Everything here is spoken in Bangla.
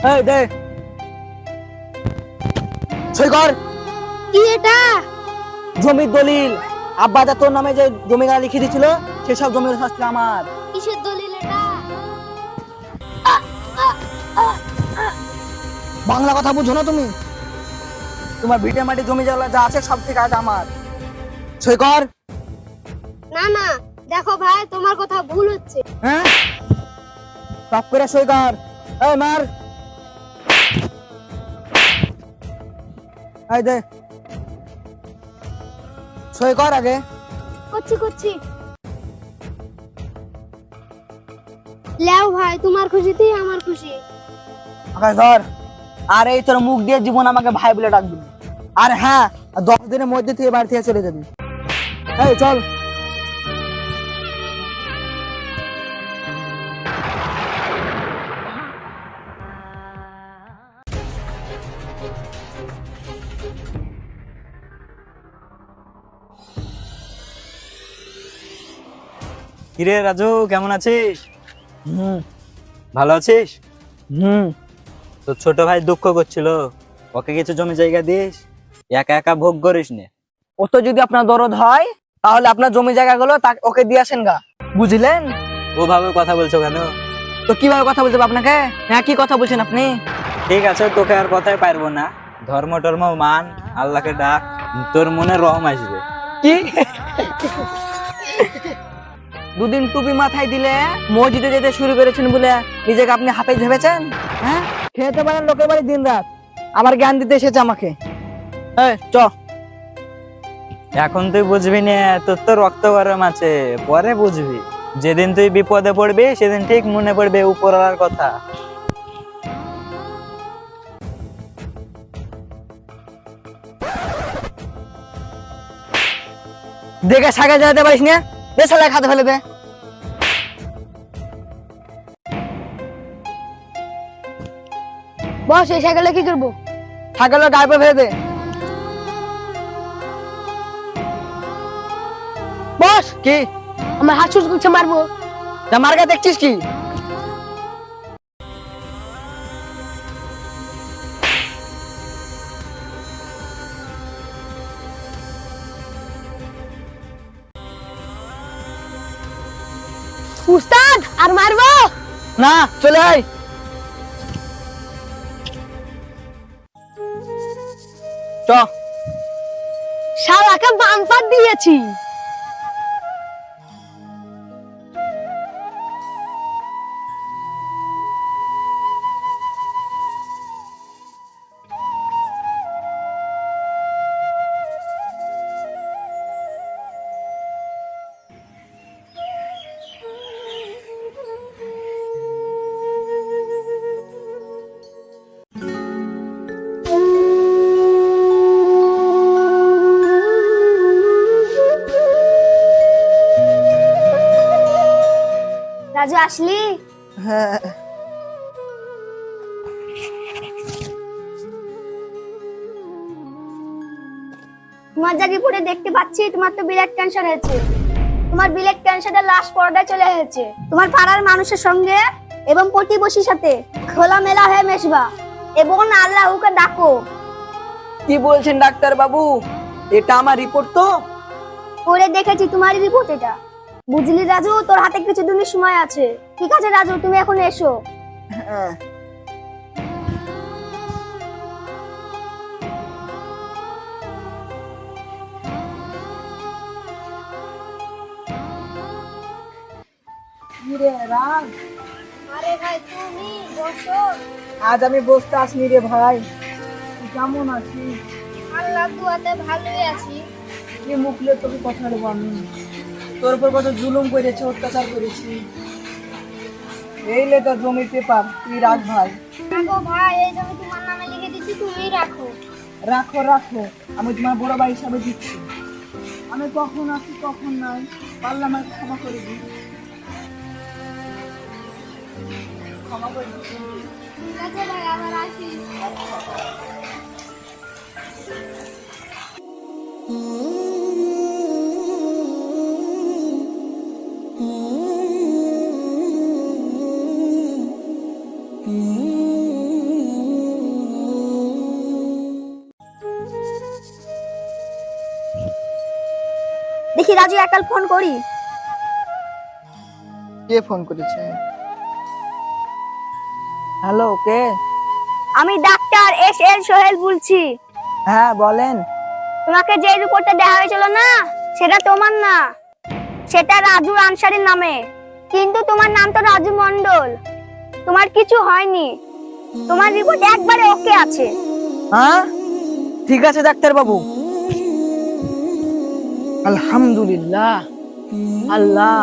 এই দে সই কর। কি এটা? জমির দলিল। আব্বা যা তোর নামে যে জমিটা লিখে দিছিল সেসব জমির শাস্তি আমার। কিসের দলিল এটা? বাংলা কথা বুঝো না তুমি? তোমার ভিটে মাটি জমি যা আছে সব থেকে আজ আমার। সই কর। না না, দেখো ভাই, তোমার কথা ভুল হচ্ছে। হ্যাঁ, সব করে সই কর। এই মার, এই দে সই কর আগে। করছি করছি। লেও ভাই, তোমার খুশিতেই আমার খুশি। আকাশ ধর। আর এই তোর মুখ দিয়ে জীবন আমাকে ভাই বলে ডাকবি। আর হ্যাঁ, 10 দিনের মধ্যে তুই বাড়ি থেকে চলে যাবি। এই চল। কিরে রাজু, কেমন আছিস? হুম ভালো আছিস? হুম তোর ছোট ভাই দুঃখ করছিল, ওকে কিছু জমি জায়গা দিস, একা একা ভোগ করিস নে। ও তো যদি আপনার দরদ হয় তাহলে আপনার জমি জায়গাগুলো ওকে দিয়ে আসেন গা, বুঝলেন? ওভাবে কথা বলছো কেন? তো কিভাবে কথা বলতে হবে আপনাকে? হ্যাঁ, কি কথা বলছেন আপনি? ঠিক আছে, তোকে আর কথাই পারবো না। ধর্ম টর্ম মান, আল্লাহকে ডাক, তোর মনে রহম আসবে। কি? দুদিন টুপি মাথায় দিলে মসজিদে যেতে শুরু করেছেন বলে নিজেকে আপনি হাফেজ ভেবেছেন? হ্যাঁ, খেতে পারেন লোকের বাড়ি দিন রাত, আবার জ্ঞান দিতে এসেছে আমাকে। এই চ। এখন তুই বুঝবি না, তোর তো রক্ত গরম আছে, পরে বুঝবি। যেদিন তুই বিপদে পড়বি সেদিন ঠিক মনে পড়বে উপরওয়ালার কথা। দেখে সাগে যেতে পারিস না, বেসালা খাতে ফেলে দে। বস, এসে গেলে কি করবো? ছাগল গায়ে ফেলে দে। বস কি? আমার হাত সুচ করছে, মারবো। তা মার্কা দেখছিস কি? উস্তাদ, আর মারবো না, চলে আয়। চ। শালাকে বাম্পার দিয়েছি। রাজু, আসলি? হ্যাঁ, তোমার যা রিপোর্টে দেখতে পাচ্ছি, তোমার তো ব্লাড ক্যান্সার হয়েছে। তোমার ব্লাড ক্যান্সারের লাশ পর্দায় চলে এসেছে। তোমার পাড়ার মানুষের সঙ্গে এবং প্রতিবেশীর সাথে খোলামেলা হয়ে মেশবা এবং আল্লাহকে ডাকো। কি বলছেন ডাক্তার বাবু? এটা আমার রিপোর্ট তো? করে দেখেছি তোমার রিপোর্ট এটা। বুঝলি রাজু, তোর হাতে কিছু দিনের সময় আছে। ঠিক আছে রাজু, তুমি এখন এসো। হ্যাঁ। আরে ভাই, তুমি বসো। আজ আমি বসতে আসিনি রে ভাই। তুই কেমন আছিস? আল্লাহ দুয়াতে ভালোই আছি। কি মুখলে তোকে কথা বলবো আমি? তোর উপর কত জুলুম করেছে, অত্যাচার করেছি। এই লে তোর জমির পেপার, তুই রাখ ভাই। রাখো ভাই, এই জমি তোমার নামে লিখে দিচ্ছি, তুমি রাখো। রাখো রাখো, আমি তোমার বড় ভাই হিসাবে দিচ্ছি। আমি কখন আসি কখন নাই, পারলে আমাকে ক্ষমা করে দিই। ক্ষমা করে দিচ্ছি। ঠিক আছে ভাই, আবার আসি। দেখি রাজু একাল ফোন করি। কে ফোন করেছে? হ্যালো, কে? আমি ডাক্তার SL সোহেল বলছি। হ্যাঁ বলেন। তোমাকে যে রিপোর্টটা দেওয়া হয়েছিল না, সেটা তোমার না, সেটা রাজু আনসারীর নামে। কিন্তু তোমার নাম তো রাজু মণ্ডল। তোমার কিছু হয়নি, তোমার রিপোর্ট একবারে ওকে আছে। হ্যাঁ ঠিক আছে ডাক্তার বাবু। আলহামদুলিল্লাহ। আল্লাহ